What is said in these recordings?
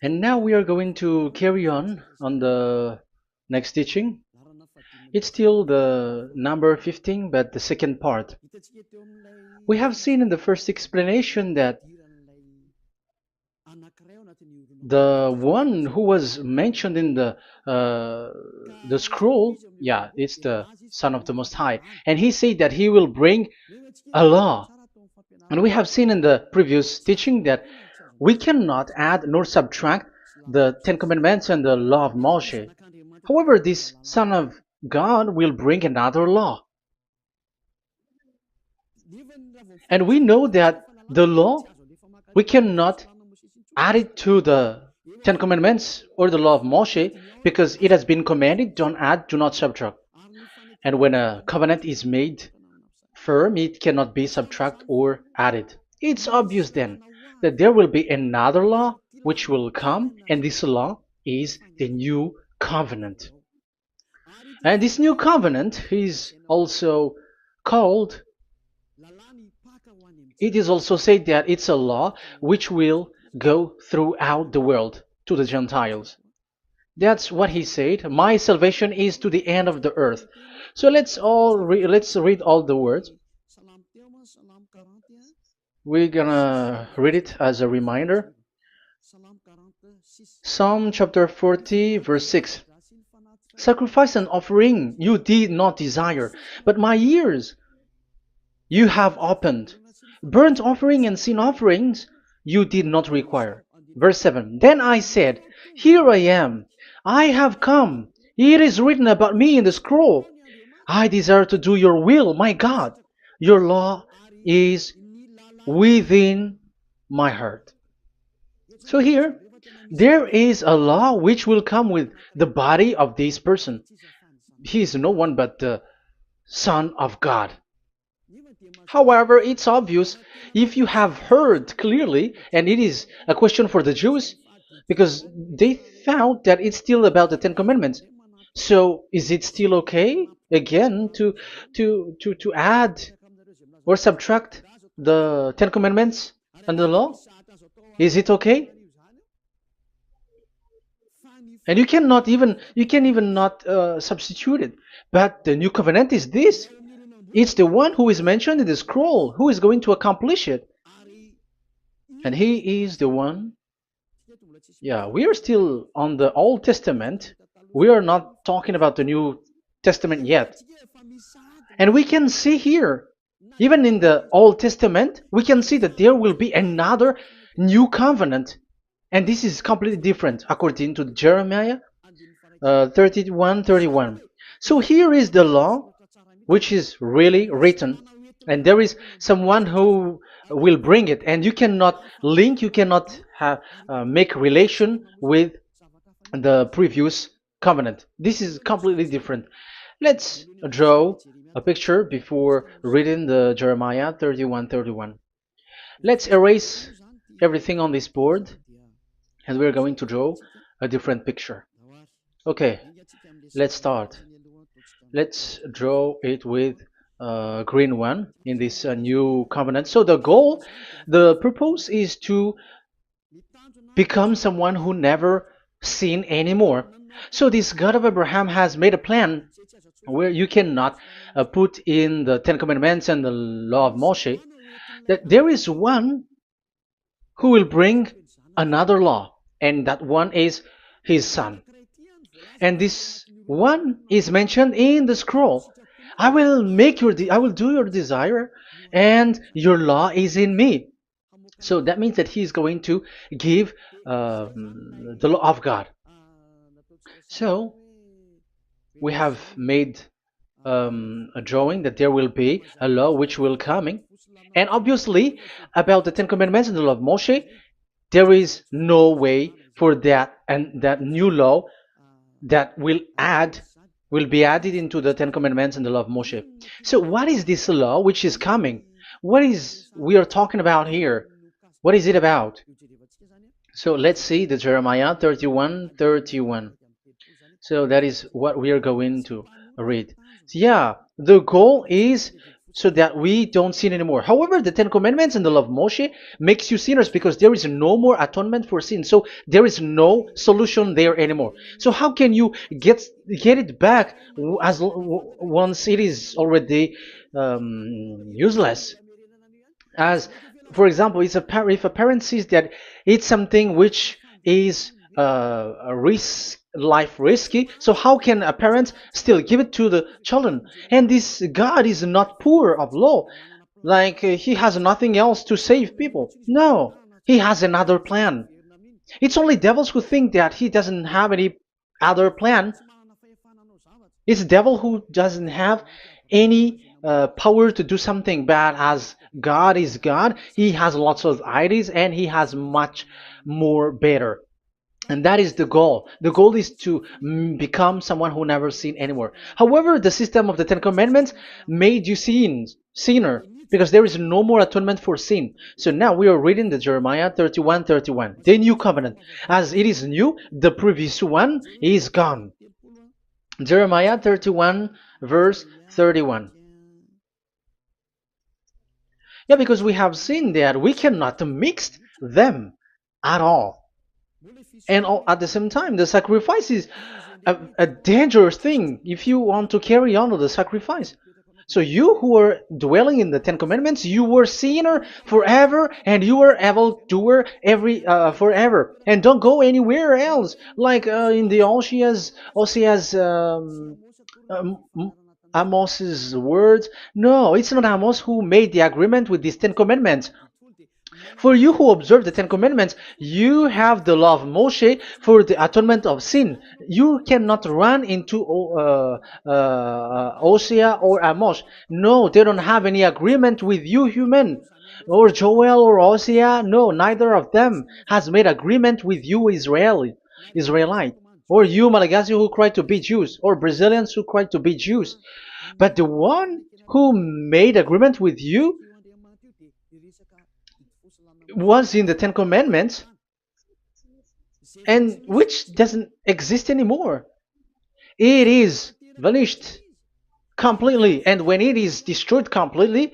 And now we are going to carry on the next teaching. It's still the number 15, but the second part. We have seen in the first explanation that the one who was mentioned in the scroll, yeah, it's the Son of the Most High, and he said that he will bring a law. And we have seen in the previous teaching that we cannot add nor subtract the Ten Commandments and the law of Moshe. However, this Son of God will bring another law. And we know that the law, we cannot add it to the Ten Commandments or the law of Moshe because it has been commanded, don't add, do not subtract. And when a covenant is made firm, it cannot be subtracted or added. It's obvious then that there will be another law which will come, and this law is the new covenant. And this new covenant is also called, it is also said that it's a law which will go throughout the world to the Gentiles. That's what he said. My salvation is to the end of the earth. So let's read all the words. We're gonna read it as a reminder. Psalm chapter 40, verse 6. Sacrifice and offering you did not desire, but my ears you have opened. Burnt offering and sin offerings you did not require. Verse 7. Then I said, here I am. I have come. It is written about me in the scroll. I desire to do your will, my God. Your law is within my heart. So here, there is a law which will come with the body of this person. He is no one but the Son of God. However, it's obvious if you have heard clearly, and it is a question for the Jews, because they found that it's still about the Ten Commandments. So is it still okay again to add or subtract the Ten Commandments and the law? Is it okay? And you can even not substitute it. But the new covenant is this. It's the one who is mentioned in the scroll who is going to accomplish it. And he is the one. Yeah, we are still on the Old Testament. We are not talking about the New Testament yet. And we can see here, even in the Old Testament, we can see that there will be another new covenant. And this is completely different according to Jeremiah 31:31. So here is the law, which is really written, and there is someone who will bring it, and you cannot link, you cannot make relation with the previous covenant. This is completely different. Let's draw a picture before reading the Jeremiah 31:31. Let's erase everything on this board, and we're going to draw a different picture. Okay, let's start. Let's draw it with a green one in this new covenant. So the purpose is to become someone who never sin anymore. So this God of Abraham has made a plan where you cannot put in the Ten Commandments and the law of Moshe, that there is one who will bring another law, and that one is his son. And this one is mentioned in the scroll. I will do your desire, and your law is in me. So that means that he is going to give the law of God. So we have made a drawing that there will be a law which will coming, and obviously about the Ten Commandments and the law of Moshe, there is no way for that and that new law that will be added into the Ten Commandments and the law of Moshe. So what is this law which is coming? What is we are talking about here? What is it about? So let's see the Jeremiah 31:31. So that is what we are going to read. So yeah, the goal is so that we don't sin anymore. However, the Ten Commandments and the law of Moshe makes you sinners because there is no more atonement for sin. So there is no solution there anymore. So how can you get it back once it is already useless? As for example, if a parent sees that it's something which is a risk life risky, so how can a parent still give it to the children? And this God is not poor of law, like he has nothing else to save people. No, he has another plan. It's only devils who think that he doesn't have any other plan. It's devil who doesn't have any power to do something bad. As God is God, he has lots of ideas and he has much more better. And that is the goal. The goal is to become someone who never sin anymore. However, the system of the Ten Commandments made you sinner, because there is no more atonement for sin. So now we are reading the Jeremiah 31:31, the new covenant. As it is new, the previous one is gone. Jeremiah 31 verse 31. Yeah, because we have seen that we cannot mix them at all. And at the same time, the sacrifice is a dangerous thing if you want to carry on with the sacrifice. So you who are dwelling in the Ten Commandments, you were sinner forever, and you were evil doer forever, and don't go anywhere else. Like in the Osea's Amos's words. No, it's not Amos who made the agreement with these Ten Commandments. For you who observe the Ten Commandments, you have the law of Moshe for the atonement of sin. You cannot run into Hosea or Amos. No, they don't have any agreement with you, human. Or Joel or Hosea. No, neither of them has made agreement with you, Israelite. Or you, Malagasy, who cry to be Jews. Or Brazilians who cry to be Jews. But the one who made agreement with you was in the Ten Commandments, and which doesn't exist anymore. It is vanished completely, and when it is destroyed completely,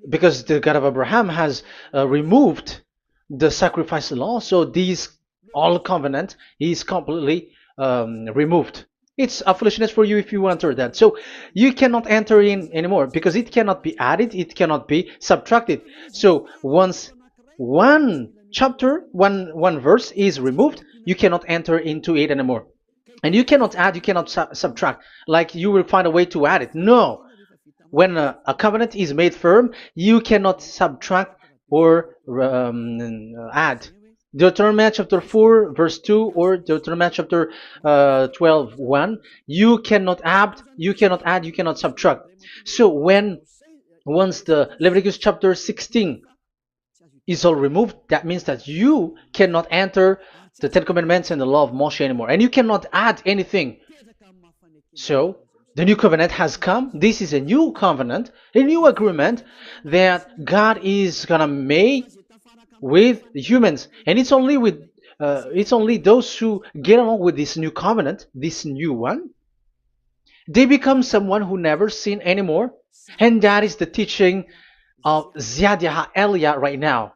because the God of Abraham has removed the sacrifice law, so this all covenant is completely removed. It's a foolishness for you if you enter that. So you cannot enter in anymore because it cannot be added, it cannot be subtracted. So once one chapter, one verse is removed, you cannot enter into it anymore. And you cannot add, you cannot subtract. Like you will find a way to add it. No. When a covenant is made firm, you cannot subtract or add. Deuteronomy chapter 4 verse 2 or Deuteronomy chapter 12:1, you cannot add, you cannot subtract. So once the Leviticus chapter 16 is all removed, that means that you cannot enter the Ten Commandments and the law of Moshe anymore, and you cannot add anything. So the new covenant has come. This is a new covenant, a new agreement that God is gonna make with humans, and it's only those who get along with this new covenant, this new one, they become someone who never sin anymore. And that is the teaching of Ziadia Elia right now,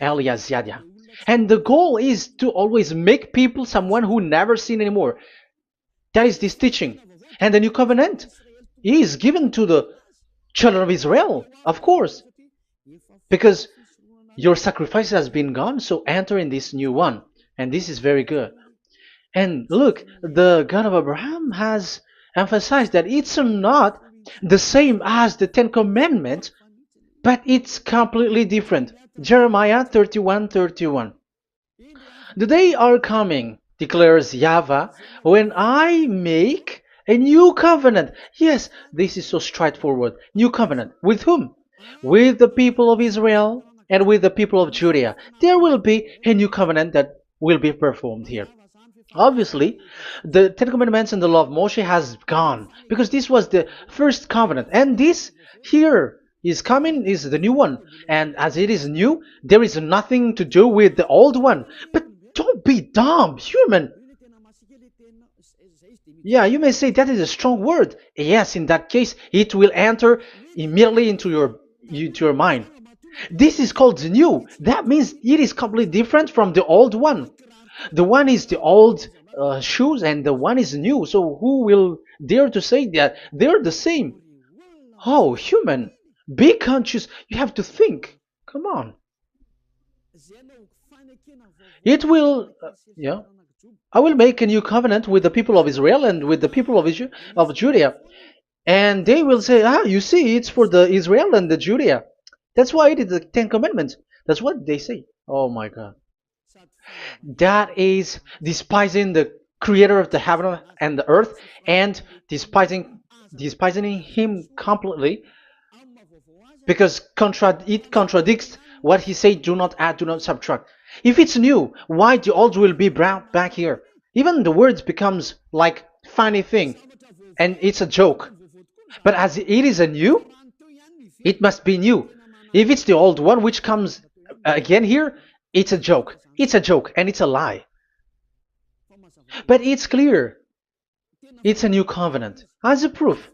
Elia Ziadia. And the goal is to always make people someone who never sin anymore. That is this teaching. And the new covenant is given to the children of Israel, of course, because your sacrifice has been gone, so enter in this new one. And this is very good. And look, the God of Abraham has emphasized that it's not the same as the Ten Commandments, but it's completely different. Jeremiah 31:31. The day are coming, declares YAHVAH, when I make a new covenant. Yes, this is so straightforward. New covenant. With whom? With the people of Israel and with the people of Judea. There will be a new covenant that will be performed here. Obviously, the Ten Commandments and the law of Moshe has gone because this was the first covenant, and this here is coming is the new one. And as it is new, there is nothing to do with the old one. But don't be dumb, human. Yeah, you may say that is a strong word. Yes, in that case, it will enter immediately into your mind. This is called the new. That means it is completely different from the old one. The one is the old shoes, and the one is new. So who will dare to say that they're the same? Oh, human, be conscious. You have to think. Come on. It will. Yeah. I will make a new covenant with the people of Israel and with the people of Judea. And they will say, ah, you see, it's for the Israel and the Judea. That's why it is the Ten Commandments. That's what they say. Oh my God. That is despising the creator of the heaven and the earth and despising him completely because it contradicts what he said, do not add, do not subtract. If it's new, why the old will be brought back here? Even the words becomes like funny thing and it's a joke. But as it is a new, it must be new. If it's the old one which comes again here, it's a joke. It's a joke and it's a lie. But it's clear. It's a new covenant. As a proof,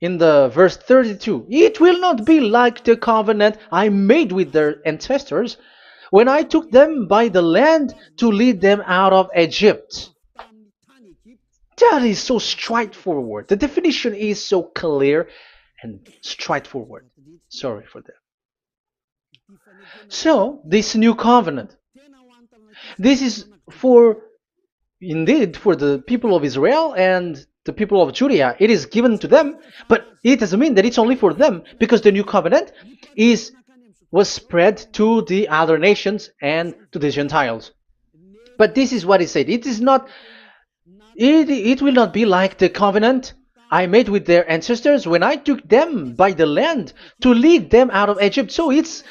in the verse 32, it will not be like the covenant I made with their ancestors when I took them by the land to lead them out of Egypt. That is so straightforward. The definition is so clear and straightforward. Sorry for that. So, this new covenant, this is indeed for the people of Israel and the people of Judea. It is given to them, but it doesn't mean that it's only for them, because the new covenant was spread to the other nations and to the Gentiles. But this is what is said. It will not be like the covenant I made with their ancestors when I took them by the land to lead them out of Egypt. So it's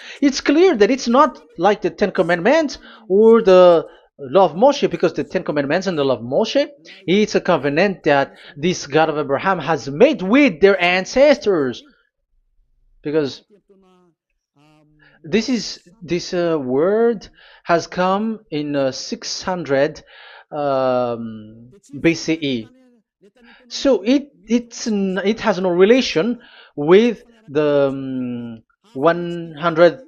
clear that it's not like the Ten Commandments or the law of Moshe, because the Ten Commandments and the law of Moshe, it's a covenant that this God of Abraham has made with their ancestors. Because this word has come in 600 BCE. So it has no relation with the 1300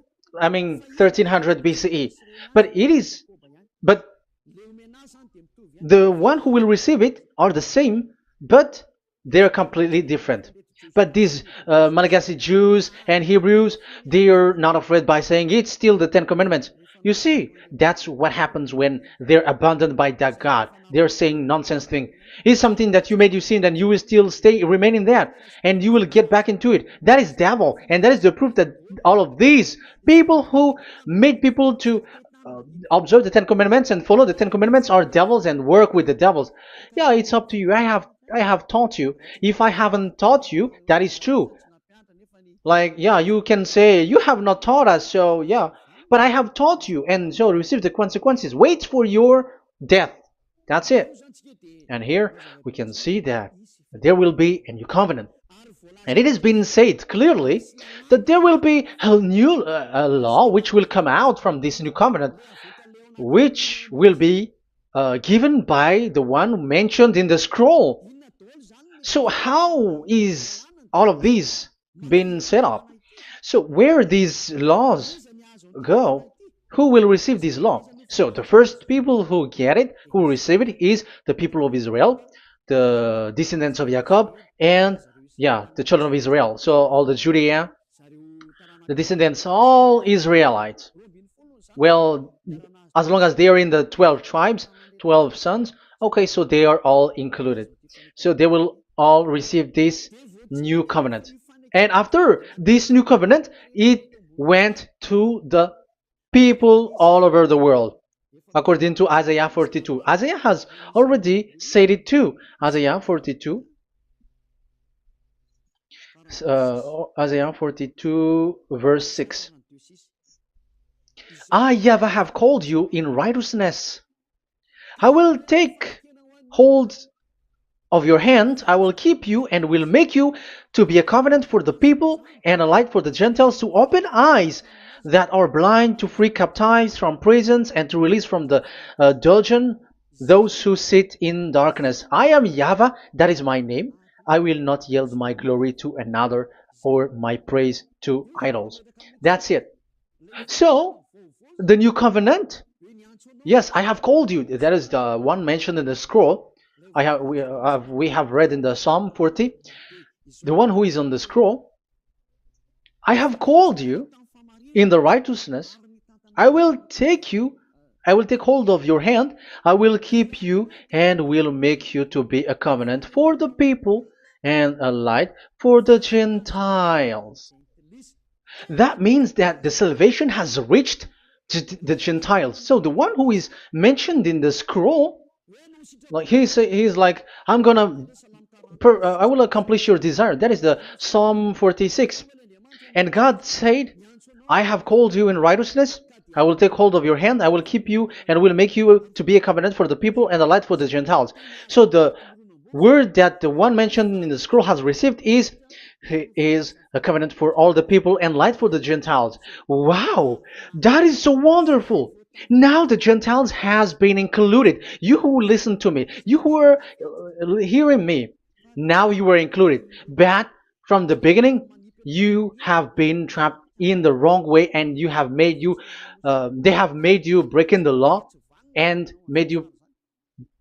BCE. But the one who will receive it are the same, but they're completely different. But these Malagasy Jews and Hebrews, they are not afraid by saying it's still the Ten Commandments. You see, that's what happens when they're abandoned by that God. They're saying nonsense thing. It's something that you made you sin, and you will still remain in that, and you will get back into it. That is devil, and that is the proof that all of these people who made people to observe the Ten Commandments and follow the Ten Commandments are devils and work with the devils. Yeah, it's up to you. I have taught you. If I haven't taught you, that is true. Like, yeah, you can say you have not taught us, so yeah, but I have taught you, and so receive the consequences. Wait for your death. That's it. And here we can see that there will be a new covenant. And it has been said clearly that there will be a new law which will come out from this new covenant, which will be given by the one mentioned in the scroll. So how is all of these been set up? So where these laws go, who will receive this law? So the first people who get it, who receive it, is the people of Israel, the descendants of Jacob, and yeah, the children of Israel. So all the Judea, the descendants, all Israelites. Well, as long as they are in the 12 tribes, 12 sons, okay, so they are all included. So they will all receive this new covenant. And after this new covenant, it went to the people all over the world, according to Isaiah 42. Isaiah has already said it too. Isaiah 42. Isaiah 42 verse 6. I, YAHVAH, have called you in righteousness. I will take hold of your hand, I will keep you and will make you to be a covenant for the people and a light for the Gentiles, to open eyes that are blind, to free captives from prisons, and to release from the dungeon those who sit in darkness. I am YAHVAH, that is my name. I will not yield my glory to another or my praise to idols. That's it. So, the new covenant. Yes, I have called you. That is the one mentioned in the scroll. We have read in the Psalm 40. The one who is on the scroll. I have called you in the righteousness. I will take you. I will take hold of your hand. I will keep you and will make you to be a covenant for the people and a light for the Gentiles. That means that the salvation has reached to the Gentiles. So the one who is mentioned in the scroll, like he's like, I will accomplish your desire. That is the Psalm 46. And God said, I have called you in righteousness. I will take hold of your hand. I will keep you and will make you to be a covenant for the people and a light for the Gentiles. So the word that the one mentioned in the scroll has received is a covenant for all the people and light for the Gentiles. Wow, that is so wonderful. Now the Gentiles has been included. You who listen to me, you who are hearing me, now you are included. But from the beginning, you have been trapped in the wrong way, and they have made you breaking the law and made you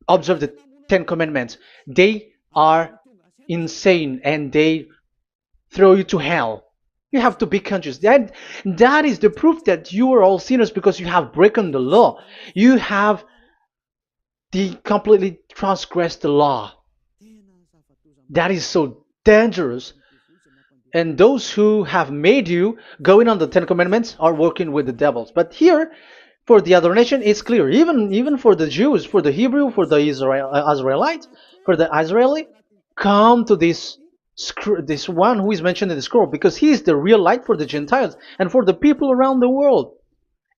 observe the Ten Commandments. They are insane and they throw you to hell. You have to be conscious. That is the proof that you are all sinners because you have broken the law. You have completely transgressed the law. That is so dangerous. And those who have made you going on the Ten Commandments are working with the devils. But here, for the other nation, it's clear. Even for the Jews, for the Hebrew, for the Israelite, for the Israeli, come to this one who is mentioned in the scroll, because he is the real light for the Gentiles and for the people around the world.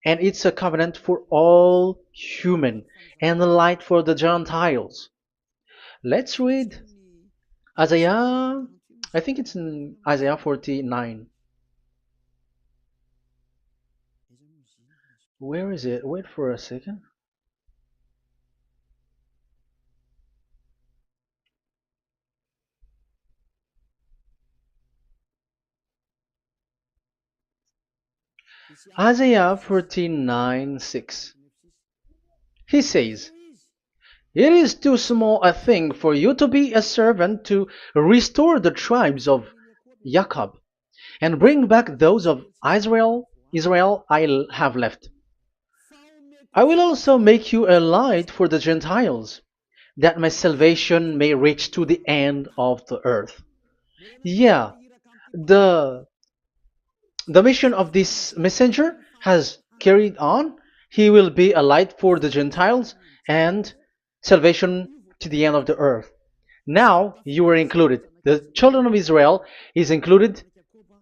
And it's a covenant for all human and a light for the Gentiles. Let's read Isaiah. I think it's in Isaiah 49. Where is it? Wait for a second. Isaiah 49:6. He says, it is too small a thing for you to be a servant to restore the tribes of Jacob and bring back those of Israel I have left. I will also make you a light for the Gentiles, that my salvation may reach to the end of the earth. Yeah, the the mission of this messenger has carried on. He will be a light for the Gentiles and salvation to the end of the earth. Now you are included. The children of Israel is included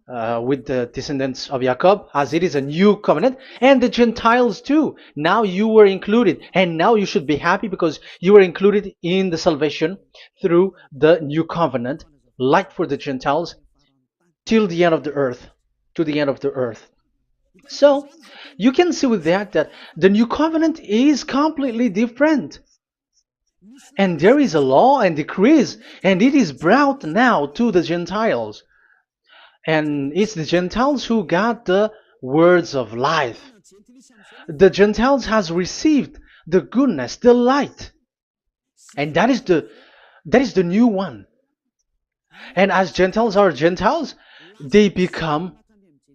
with the descendants of Jacob, as it is a new covenant, and the Gentiles too. Now you were included, and now you should be happy because you were included in the salvation through the new covenant, light for the Gentiles, till the end of the earth, to the end of the earth. So you can see with that the new covenant is completely different. And there is a law and decrees, and it is brought now to the Gentiles. And it's the Gentiles who got the words of life. The Gentiles has received the goodness, the light. And that is the new one. And as Gentiles are Gentiles, they become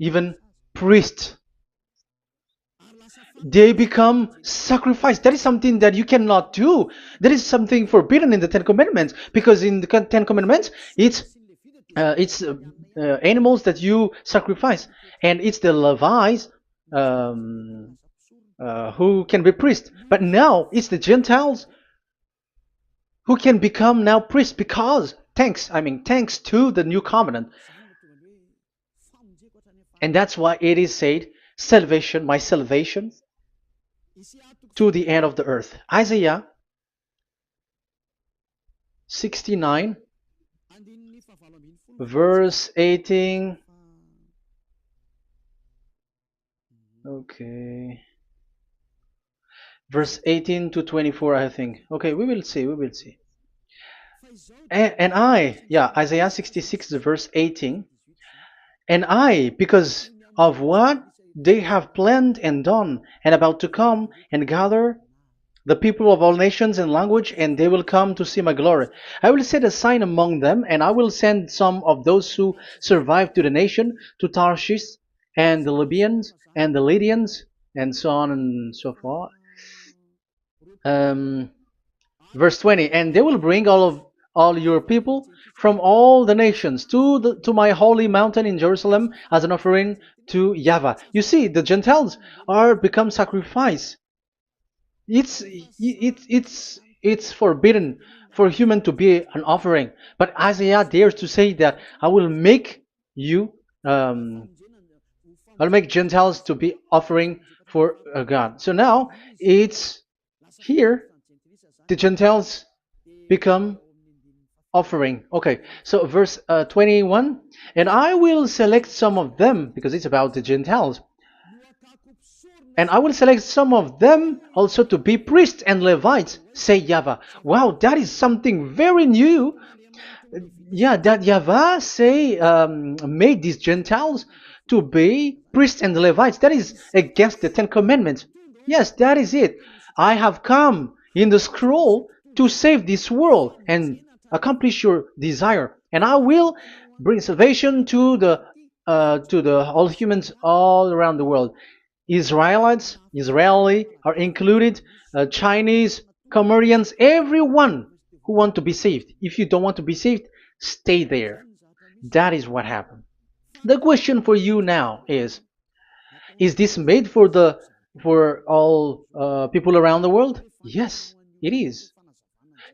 even priests. They become sacrifice. That is something that you cannot do. That is something forbidden in the Ten Commandments, because in the Ten Commandments it's animals that you sacrifice, and it's the Levites um, who can be priests. But now it's the Gentiles who can become now priests, because thanks to the new covenant. And that's why it is said, salvation, my salvation to the end of the earth. Isaiah 69 verse 18. Okay. verse 18 to 24, I think. Okay, we will see, we will see. And I, yeah, Isaiah 66, verse 18. And I, because of what they have planned and done, and about to come and gather the people of all nations and language, and they will come to see my glory. I will set a sign among them, and I will send some of those who survive to the nation, to Tarshish, and the Libyans, and the Lydians, and so on and so forth. Um, Verse 20, and they will bring all your people from all the nations to my holy mountain in Jerusalem as an offering to YAHVAH. You see, the Gentiles are become sacrifice. It's forbidden for human to be an offering, but Isaiah dares to say that I will make you I'll make Gentiles to be offering for God. So now it's here the Gentiles become offering. Okay, so verse 21, and I will select some of them, because it's about the Gentiles, and I will select some of them also to be priests and Levites, say YAHVAH. Wow, that is something very new. Yeah, that YAHVAH say made these Gentiles to be priests and Levites. That is against the Ten Commandments. Yes, that is it. I have come in the scroll to save this world and accomplish your desire, and I will bring salvation to the all humans all around the world. Israelites, Israeli are included, Chinese, Comorians, everyone who want to be saved. If you don't want to be saved, stay there. That is what happened. The question for you now is this made for all people around the world? Yes, it is.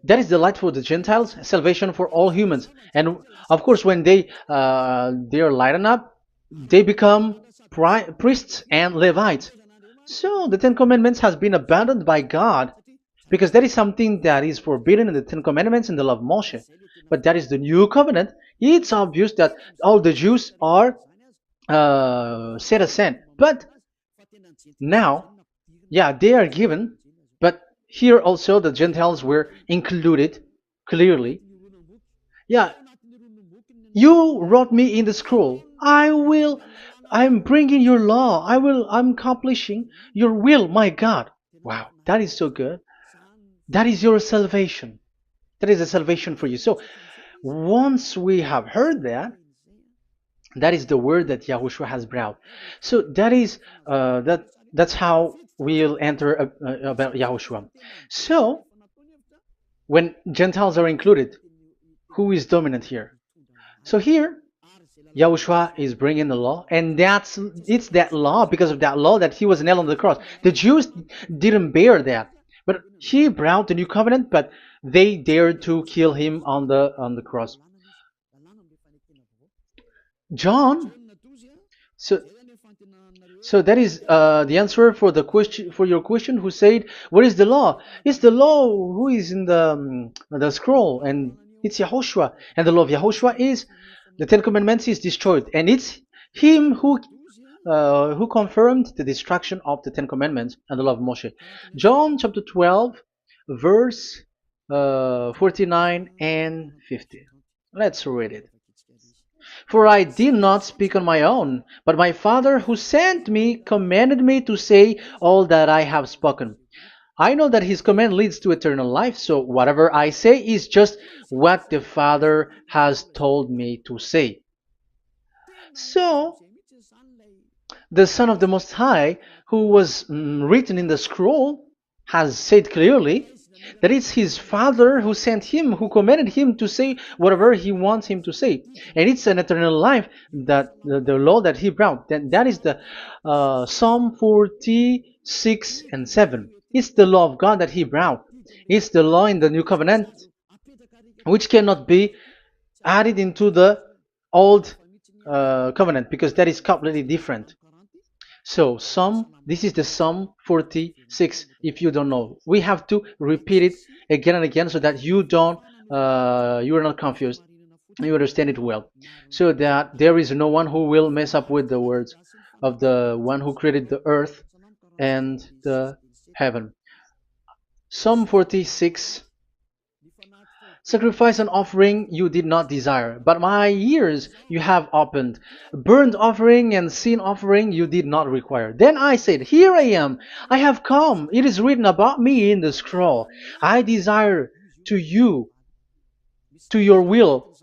That is the light for the Gentiles, salvation for all humans. And of course, when they are lightened up, they become priests and Levites. So the Ten Commandments has been abandoned by God, because that is something that is forbidden in the Ten Commandments and the law of Moshe. But that is the new covenant. It's obvious that all the Jews are set aside. But now, yeah, they are given, but here also the Gentiles were included clearly. Yeah, you wrote me in the scroll. I'm bringing your law. I'm accomplishing your will, my God. Wow, that is so good. That is your salvation. That is a salvation for you. So once we have heard that, that is the word that Yahushua has brought. So that is that's how we'll enter about Yahushua. So when Gentiles are included, who is dominant here? So here, Yahushua is bringing the law, and it's that law, because of that law, that he was nailed on the cross. The Jews didn't bear that, but he brought the new covenant, but they dared to kill him on the cross. John, so so that is the answer for the question, for your question. Who said, "What is the law?" It's the law who is in the scroll, and it's Yahushua. And the law of Yahushua is the Ten Commandments is destroyed, and it's him who confirmed the destruction of the Ten Commandments and the law of Moshe. John chapter 12, verse 49 and 50. Let's read it. For I did not speak on my own, but my Father who sent me commanded me to say all that I have spoken. I know that his command leads to eternal life, so whatever I say is just what the Father has told me to say. So, the Son of the Most High, who was written in the scroll, has said clearly that it's his Father who sent him, who commanded him to say whatever he wants him to say. And it's an eternal life, that the law that he brought. That is the Psalm 46 and 7. It's the law of God that he brought. It's the law in the new covenant, which cannot be added into the old covenant, because that is completely different. So this is the Psalm 46. If you don't know, we have to repeat it again and again, so that you are not confused. You understand it well, so that there is no one who will mess up with the words of the one who created the earth and the heaven. Psalm 46. Sacrifice and offering you did not desire, but my ears you have opened. Burnt offering and sin offering you did not require. Then I said, Here I am, I have come. It is written about me in the scroll. I desire to you, to your will.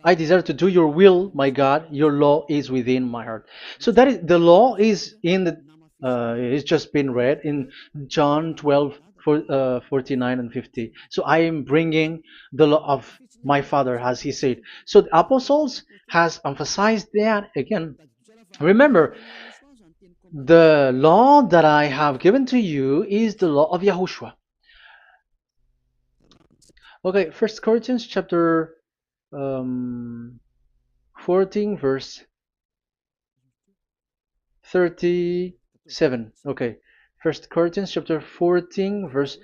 I desire to do your will, my God. Your law is within my heart. So that is the law is in the it's just been read in John 12, 49 and 50. So I am bringing the law of my Father, as he said. So the apostles has emphasized that again. Remember, the law that I have given to you is the law of YAHOSHUAH. Okay, First Corinthians chapter 14 verse 37. Okay, First Corinthians chapter 14 verse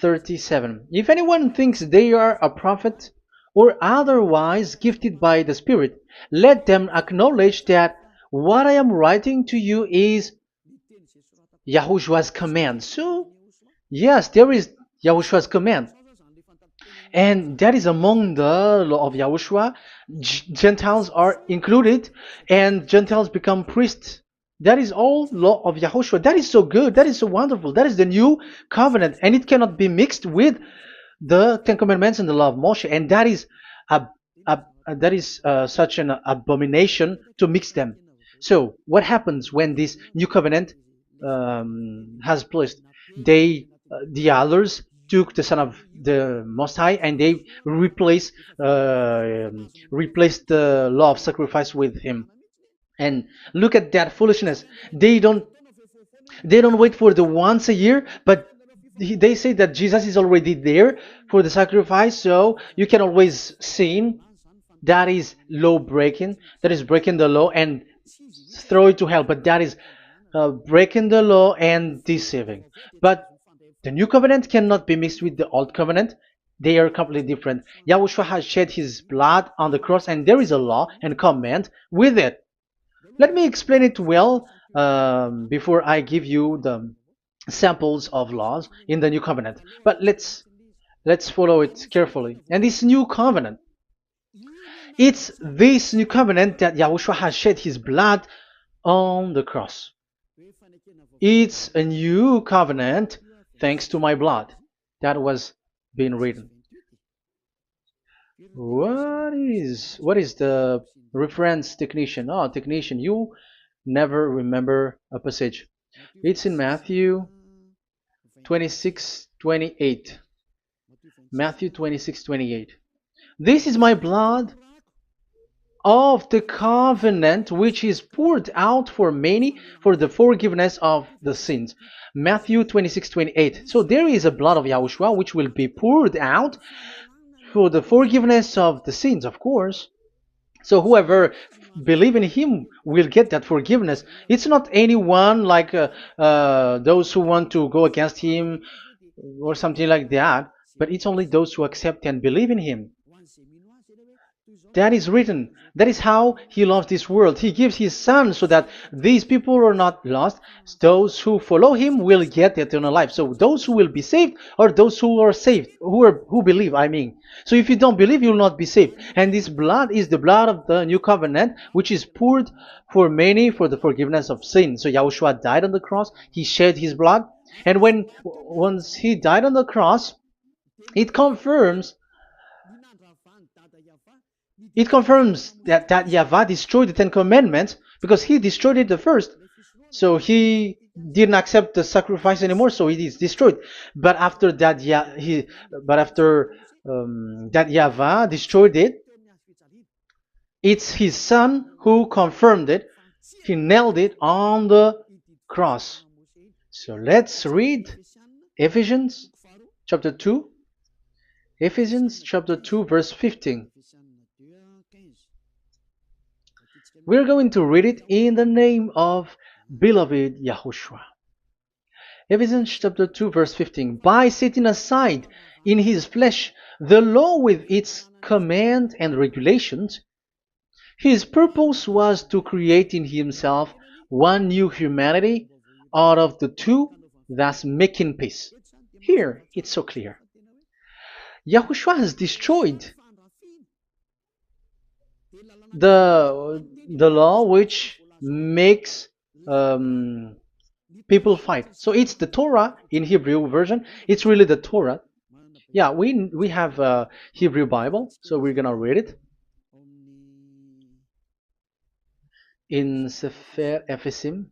37. If anyone thinks they are a prophet or otherwise gifted by the Spirit, let them acknowledge that what I am writing to you is Yahushua's command. So, yes, there is Yahushua's command. And that is among the law of Yahushua. Gentiles are included, and Gentiles become priests. That is all law of Yahushua. That is so good. That is so wonderful. That is the new covenant, and it cannot be mixed with the Ten Commandments and the law of Moshe. And that is such an abomination to mix them. So, what happens when this new covenant has placed? The others took the Son of the Most High and they replaced the law of sacrifice with him. And look at that foolishness. They don't wait for the once a year, but they say that Jesus is already there for the sacrifice, so you can always sin. That is law breaking. That is breaking the law and throw it to hell. But that is breaking the law and deceiving. But the new covenant cannot be mixed with the old covenant. They are completely different. Yahushua has shed his blood on the cross, and there is a law and command with it. Let me explain it well before I give you the samples of laws in the new covenant. But let's follow it carefully. And this new covenant, it's this new covenant that Yahushua has shed his blood on the cross. It's a new covenant thanks to my blood. That was being written. What is the reference technician? Oh, technician, you never remember a passage. It's in Matthew 26:28. Matthew 26:28. This is my blood of the covenant which is poured out for many for the forgiveness of the sins. Matthew 26:28. So there is a blood of Yahushua which will be poured out for the forgiveness of the sins, of course. So whoever believe in him will get that forgiveness. It's not anyone like those who want to go against him or something like that, but it's only those who accept and believe in him. That is written. That is how he loves this world. He gives his son so that these people are not lost. Those who follow him will get eternal life. So those who will be saved are those who are saved, who believe, I mean. So if you don't believe, you will not be saved. And this blood is the blood of the new covenant, which is poured for many for the forgiveness of sin. So Yahushua died on the cross. He shed his blood. And once he died on the cross, it confirms that YAHVAH destroyed the Ten Commandments because he destroyed it the first. So he didn't accept the sacrifice anymore, so it is destroyed. But after that, that YAHVAH destroyed it, it's his son who confirmed it. He nailed it on the cross. So let's read Ephesians chapter 2. Ephesians chapter 2 verse 15. We're going to read it in the name of beloved Yahushua. Ephesians chapter 2 verse 15. By setting aside in his flesh the law with its command and regulations, his purpose was to create in himself one new humanity out of the two, thus making peace. Here, it's so clear. Yahushua has destroyed the law which makes people fight. So it's the Torah in Hebrew version. It's really the Torah. Yeah, we have a Hebrew Bible, so we're gonna read it in Sefer Ephesim.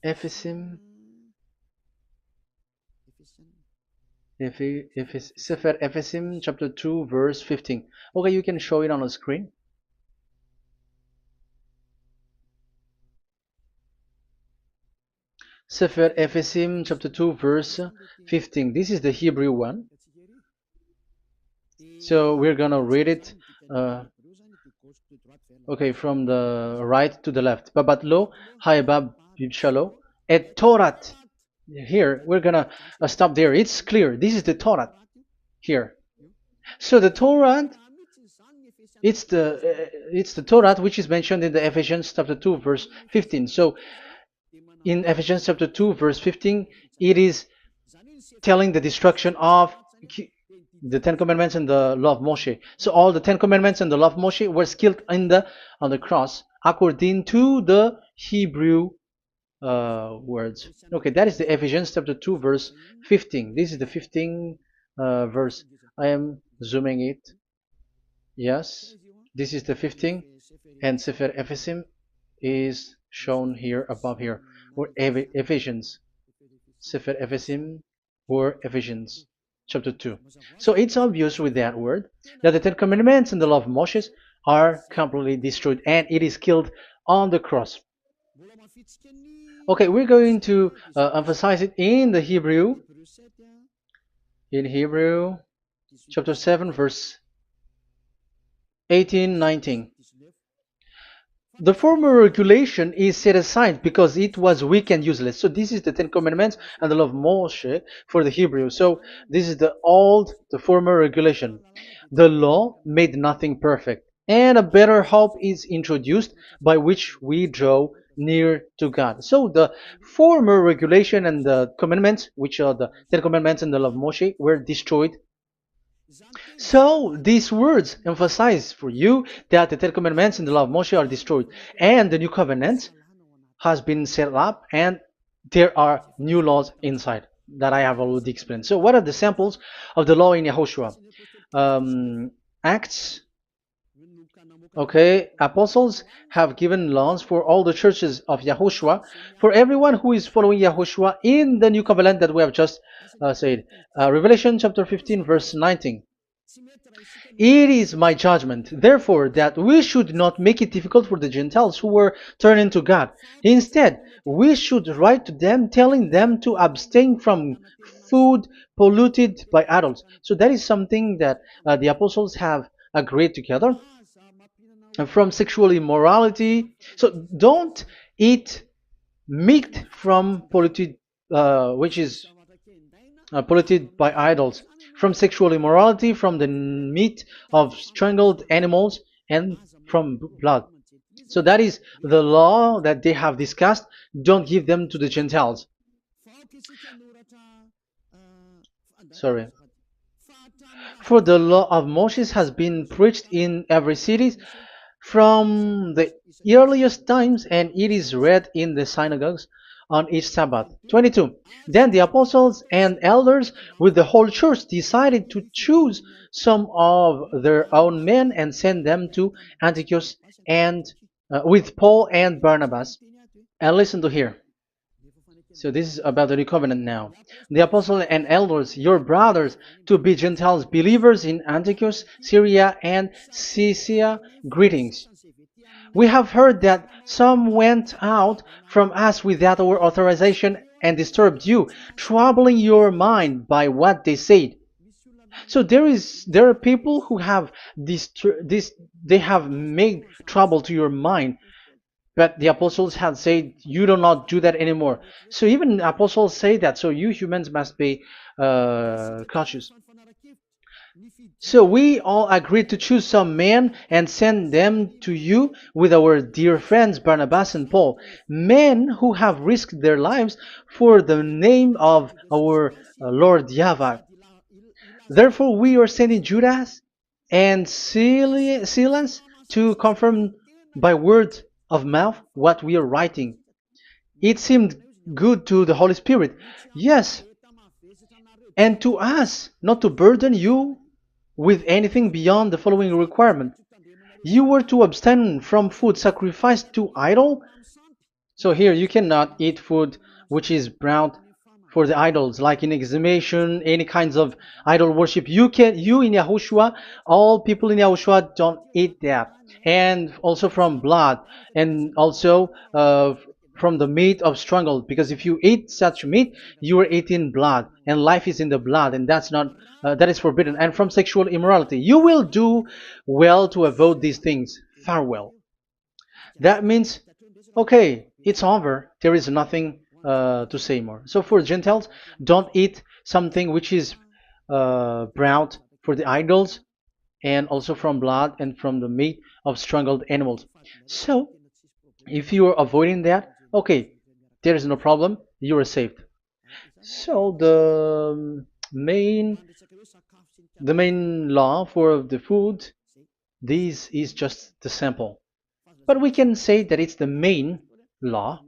Ephesim. Sefer Ephesim chapter 2 verse 15. Okay, you can show it on the screen. Sefer Ephesim chapter 2 verse 15. This is the Hebrew one. So we're gonna read it okay, from the right to the left. Babat lo haibab shalo et Torat. Here we're gonna stop there. It's clear. This is the Torah here. So the Torah, it's the Torah which is mentioned in the Ephesians chapter 2 verse 15. So in Ephesians chapter 2 verse 15, it is telling the destruction of the Ten Commandments and the law of Moshe. So all the Ten Commandments and the law of Moshe were killed on the cross according to the Hebrew words. Okay, that is the Ephesians chapter 2 verse 15. This is the 15 verse. I am zooming it. Yes, this is the 15, and Sefer Ephesim is shown here above here, or Ephesians. Sefer Ephesim or Ephesians chapter 2. So it's obvious with that word that the Ten Commandments and the law of Moses are completely destroyed, and it is killed on the cross. Okay, we're going to emphasize it in the Hebrew. In Hebrew chapter 7 verse 18, 19. The former regulation is set aside because it was weak and useless. So this is the Ten Commandments and the law of Moshe for the Hebrew. So this is the former regulation. The law made nothing perfect, and a better hope is introduced by which we draw near to God. So the former regulation and the commandments, which are the Ten Commandments and the law of Moshe, were destroyed. So these words emphasize for you that the Ten Commandments and the law of Moshe are destroyed, and the new covenant has been set up, and there are new laws inside that I have already explained. So what are the samples of the law in YAHOSHUAH? Acts. Okay, apostles have given laws for all the churches of YAHOSHUAH, for everyone who is following YAHOSHUAH in the new covenant that we have just said. Revelation chapter 15 verse 19. It is my judgment, therefore, that we should not make it difficult for the Gentiles who were turning to God. Instead, we should write to them telling them to abstain from food polluted by idols. So that is something that the apostles have agreed together. From sexual immorality. So don't eat meat from polluted, which is polluted by idols, from sexual immorality, from the meat of strangled animals, and from blood. So that is the law that they have discussed. Don't give them to the Gentiles. Sorry. For the law of Moses has been preached in every city from the earliest times, and it is read in the synagogues on each Sabbath. 22. Then the apostles and elders with the whole church decided to choose some of their own men and send them to Antioch and with Paul and Barnabas. And listen to here. So this is about the new covenant now. The apostles and elders, your brothers, to be Gentiles believers in Antioch, Syria, and Cilicia, greetings. We have heard that some went out from us without our authorization and disturbed you, troubling your mind by what they said. So there are people who have they have made trouble to your mind, but the apostles had said you do not do that anymore. So even the apostles say that. So you humans must be cautious. So we all agreed to choose some men and send them to you with our dear friends Barnabas and Paul, men who have risked their lives for the name of our Lord YAHVAH. Therefore, we are sending Judas and Silas to confirm by word of mouth what we are writing. It seemed good to the Holy Spirit, yes, and to us, not to burden you with anything beyond the following requirement. You were to abstain from food sacrificed to idol. So here you cannot eat food which is brought for the idols, like in exhumation, any kinds of idol worship. You in Yahushua, all people in Yahushua don't eat that, and also from blood, and also from the meat of strangled. Because if you eat such meat, you are eating blood, and life is in the blood, and that's not that is forbidden. And from sexual immorality, you will do well to avoid these things. Farewell. That means, okay, it's over. There is nothing to say more. So for Gentiles, don't eat something which is brought for the idols, and also from blood and from the meat of strangled animals. So if you are avoiding that, okay, there is no problem. You are saved. So the main law for the food, this is just the sample. But we can say that it's the main law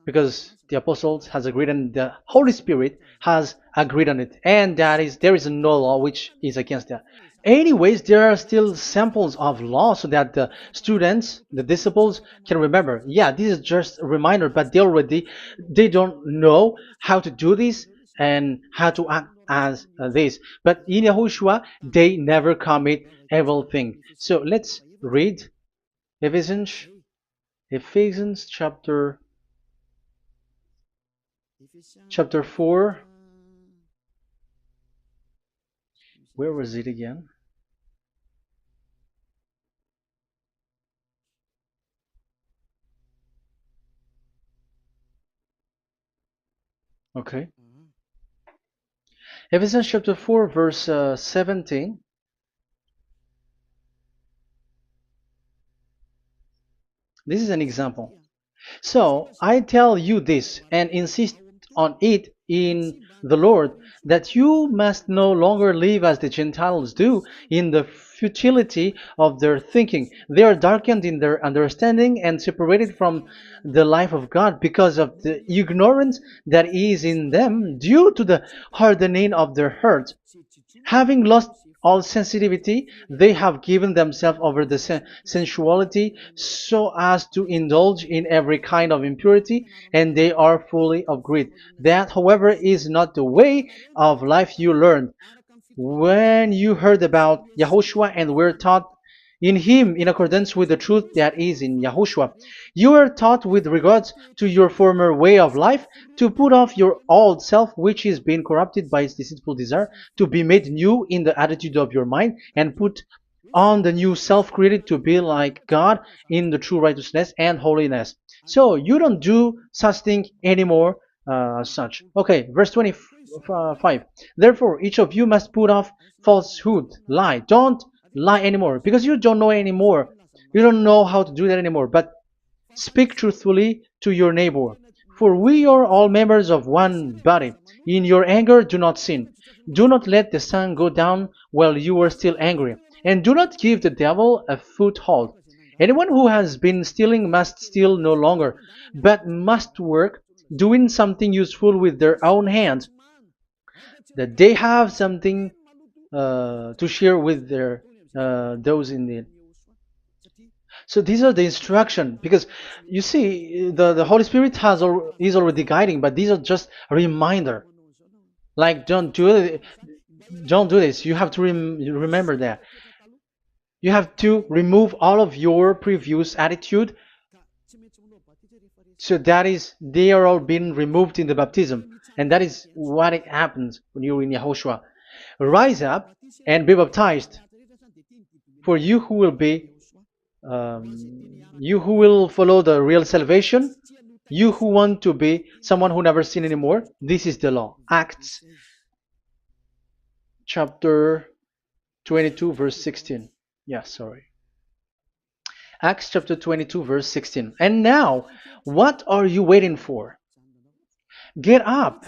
because the apostles has agreed and the Holy Spirit has agreed on it, and that is there is no law which is against that. Anyways, there are still samples of law so that the students, the disciples, can remember. Yeah, this is just a reminder, but they don't know how to do this and how to act as this. But in Yahushua, they never commit evil thing. So let's read Ephesians, Ephesians chapter 4. Where was it again? Okay. Ephesians chapter 4, verse 17. This is an example. So I tell you this and insist on it in the Lord, that you must no longer live as the Gentiles do in the futility of their thinking. They are darkened in their understanding and separated from the life of God because of the ignorance that is in them due to the hardening of their hearts. Having lost all sensitivity, they have given themselves over to sensuality so as to indulge in every kind of impurity, and they are fully of greed. That, however, is not the way of life you learned when you heard about Yahushua and were taught in him in accordance with the truth that is in Yahushua. You were taught with regards to your former way of life to put off your old self, which is being corrupted by its deceitful desire, to be made new in the attitude of your mind, and put on the new self created to be like God in the true righteousness and holiness. So you don't do such thing anymore. Such. Okay, verse 25. Therefore, each of you must put off falsehood, lie. Don't lie anymore because you don't know anymore. You don't know how to do that anymore. But speak truthfully to your neighbor. For we are all members of one body. In your anger, do not sin. Do not let the sun go down while you are still angry. And do not give the devil a foothold. Anyone who has been stealing must steal no longer, but must work, doing something useful with their own hands, that they have something to share with their those in need. So these are the instruction because you see the Holy Spirit is already guiding, but these are just a reminder. Like don't do this. You have to remember that. You have to remove all of your previous attitude. So that is they are all being removed in the baptism, and that is what it happens when you're in Yahushua. Rise up and be baptized, for you who will follow the real salvation, you who want to be someone who never sin anymore. This is the law. Acts chapter 22 verse 16. Yeah, sorry. Acts chapter 22 verse 16. And now, what are you waiting for? Get up.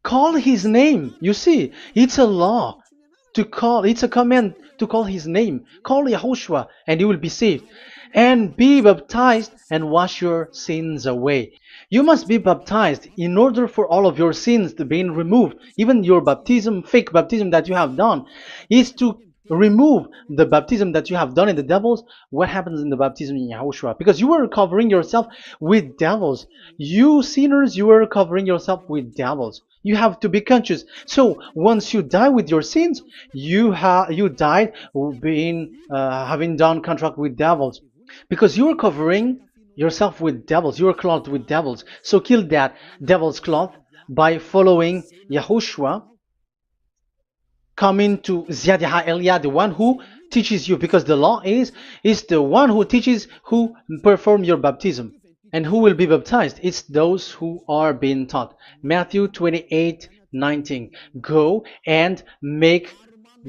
Call his name. You see, it's a law to call, it's a command to call his name. Call Yahushua and you will be saved. And be baptized and wash your sins away. You must be baptized in order for all of your sins to be removed. Even your baptism, fake baptism that you have done, is to remove the baptism that you have done in the devils. What happens in the baptism in Yahushua? Because you are covering yourself with devils. You sinners, you are covering yourself with devils. You have to be conscious. So once you die with your sins, you died being having done contract with devils, because you are covering yourself with devils. You are clothed with devils. So kill that devil's cloth by following Yahushua, coming to YAH Elia, the one who teaches you, because the law is the one who teaches who perform your baptism. And who will be baptized? It's those who are being taught. Matthew 28:19. Go and make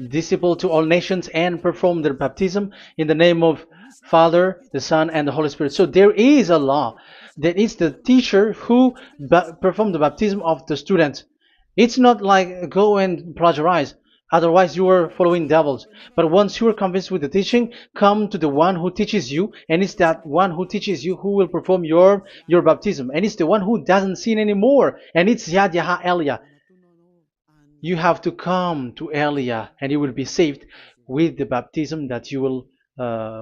disciples to all nations and perform their baptism in the name of Father, the Son, and the Holy Spirit. So there is a law that is the teacher who perform the baptism of the students. It's not like go and plagiarize. Otherwise, you are following devils. But once you are convinced with the teaching, come to the one who teaches you, and it's that one who teaches you who will perform your baptism. And it's the one who doesn't sin anymore. And it's YAH Elia. You have to come to Elia, and you will be saved with the baptism that you will,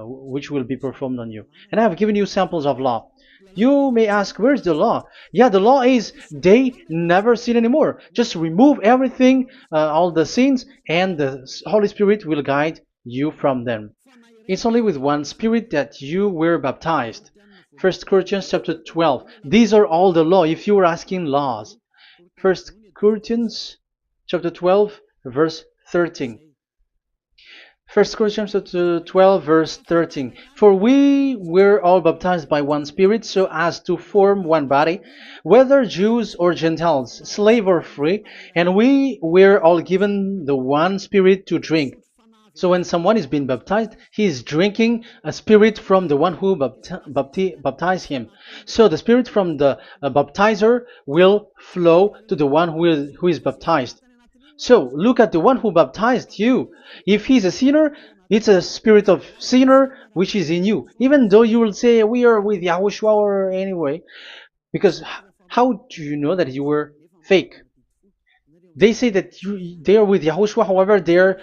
which will be performed on you. And I have given you samples of law. You may ask, where's the law? Yeah, the law is they never sin anymore. Just remove everything, all the sins, and the Holy Spirit will guide you from them. It's only with one Spirit that you were baptized. 1 Corinthians chapter 12. These are all the law, if you were asking laws. 1 Corinthians chapter 12, verse 13. 1 Corinthians chapter 12 verse 13. For we were all baptized by one Spirit, so as to form one body, whether Jews or Gentiles, slave or free, and we were all given the one Spirit to drink. So when someone is being baptized, he is drinking a spirit from the one who baptized him. So the spirit from the baptizer will flow to the one who is baptized. So look at the one who baptized you. If he's a sinner, it's a spirit of sinner which is in you. Even though you will say we are with YAHOSHUAH or anyway, because how do you know that you were fake? They say that they are with YAHOSHUAH, however they are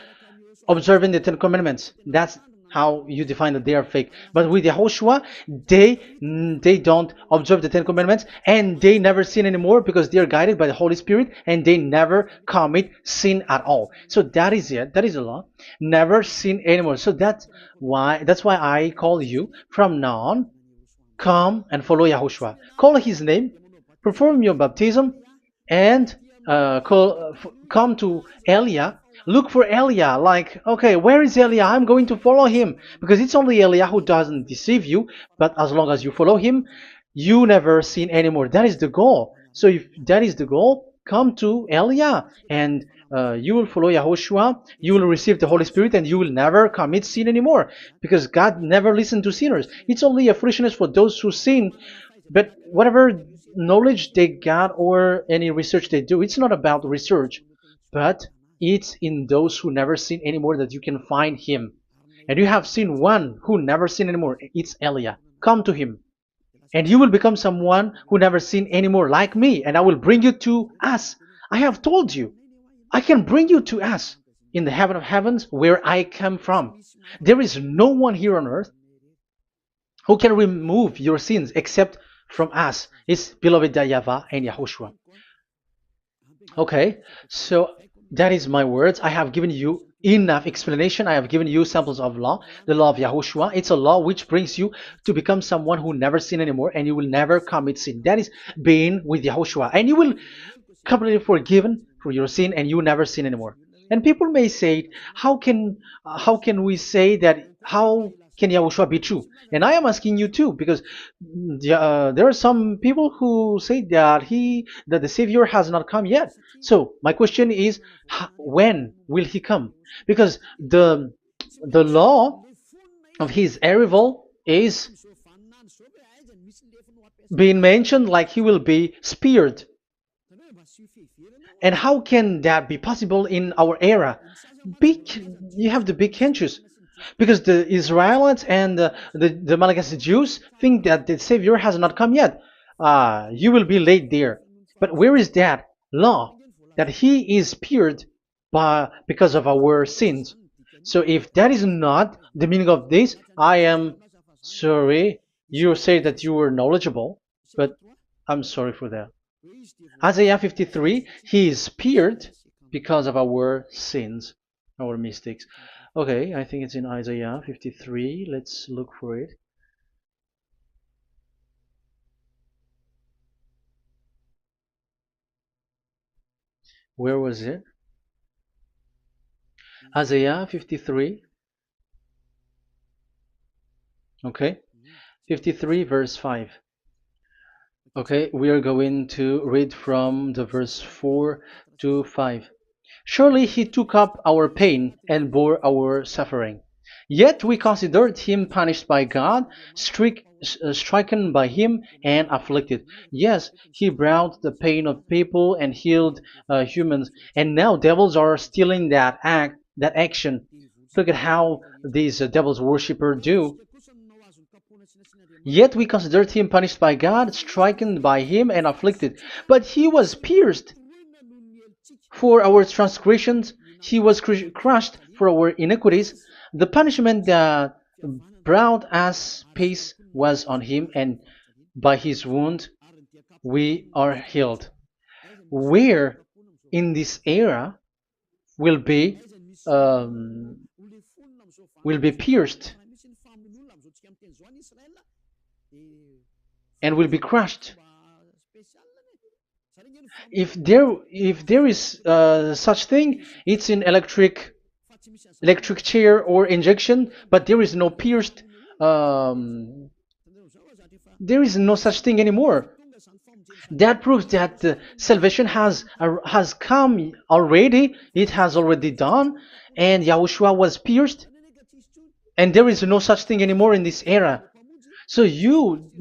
observing the Ten Commandments. That's how you define that they are fake. But with YAHOSHUAH, they don't observe the Ten Commandments, and they never sin anymore because they are guided by the Holy Spirit, and they never commit sin at all. So that is it. That is the law. Never sin anymore. So that's why I call you from now on. Come and follow YAHOSHUAH. Call his name, perform your baptism, and come to Elia. Look for Elia, like, okay, where is Elia? I'm going to follow him. Because it's only Elia who doesn't deceive you, but as long as you follow him, you never sin anymore. That is the goal. So if that is the goal, come to Elia, and you will follow YAHOSHUAH, you will receive the Holy Spirit, and you will never commit sin anymore. Because God never listened to sinners. It's only a foolishness for those who sin, but whatever knowledge they got or any research they do, it's not about research, but it's in those who never sin anymore that you can find him. And you have seen one who never sin anymore. It's Elia. Come to him, and you will become someone who never sin anymore, like me, and I will bring you to us. I have told you, I can bring you to us in the heaven of heavens where I come from. There is no one here on earth who can remove your sins except from us. It's beloved YAHVAH and YAHOSHUAH. Okay, so that is my words. I have given you enough explanation. I have given you samples of law, the law of YAHOSHUAH. It's a law which brings you to become someone who never sin anymore, and you will never commit sin. That is being with YAHOSHUAH, and you will completely forgiven for your sin, and you will never sin anymore. And people may say, how can we say that? How can Yahushua be true? And I am asking you too, because there are some people who say that the Savior has not come yet. So my question is, when will he come? Because the law of his arrival is being mentioned like he will be speared. And how can that be possible in our era? Big, you have the big hinges. Because the Israelites and the Malagasy Jews think that the Savior has not come yet. You will be late there. But where is that law? That he is speared because of our sins. So if that is not the meaning of this, I am sorry. You say that you were knowledgeable, but I'm sorry for that. Isaiah 53, he is speared because of our sins, our mistakes. Okay, I think it's in Isaiah 53. Let's look for it. Where was it? Isaiah 53. Okay, 53 verse 5. Okay, we are going to read from the verse 4 to 5. Surely he took up our pain and bore our suffering. Yet we considered him punished by God, stricken by him, and afflicted. Yes, he brought the pain of people and healed humans. And now devils are stealing that action. Look at how these devils worshippers do. Yet we considered him punished by God, stricken by him, and afflicted. But he was pierced for our transgressions, he was crushed for our iniquities. The punishment that brought us peace was on him, and by his wound we are healed. Where in this era will be um, pierced and will be crushed. If there is such thing, it's in electric chair or injection, but there is no pierced. There is no such thing anymore. That proves that salvation has come already. It has already done, and Yahushua was pierced, and there is no such thing anymore in this era. So you,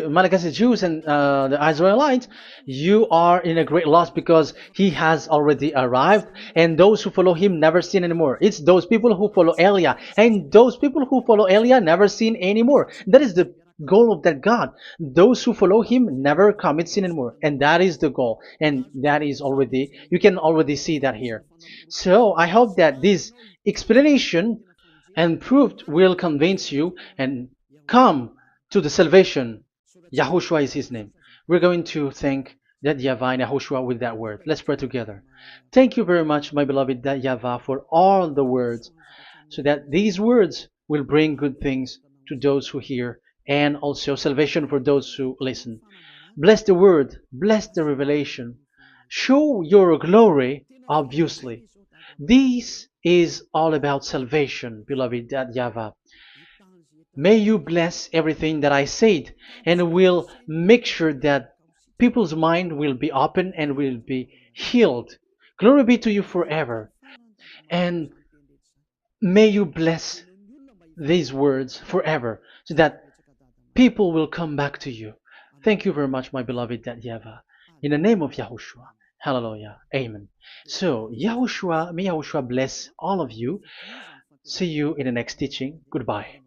Malagasy Jews and the Israelites, you are in a great loss because he has already arrived, and those who follow him never sin anymore. It's those people who follow Elia, and those people who follow Elia never sin anymore. That is the goal of that God. Those who follow him never commit sin anymore, and that is the goal. And that is already, you can already see that here. So I hope that this explanation and proof will convince you and come to the salvation. Yahushua is his name. We're going to thank that YAHVAH and Yahushua with that word. Let's pray together. Thank you very much, my beloved that YAHVAH, for all the words, so that these words will bring good things to those who hear, and also salvation for those who listen. Bless the word, bless the revelation. Show your glory, obviously. This is all about salvation, beloved that YAHVAH. May you bless everything that I said, and will make sure that people's mind will be open and will be healed. Glory be to you forever. And may you bless these words forever, so that people will come back to you. Thank you very much, my beloved that YAHVAH. In the name of Yahushua. Hallelujah. Amen. So, Yahushua, may Yahushua bless all of you. See you in the next teaching. Goodbye.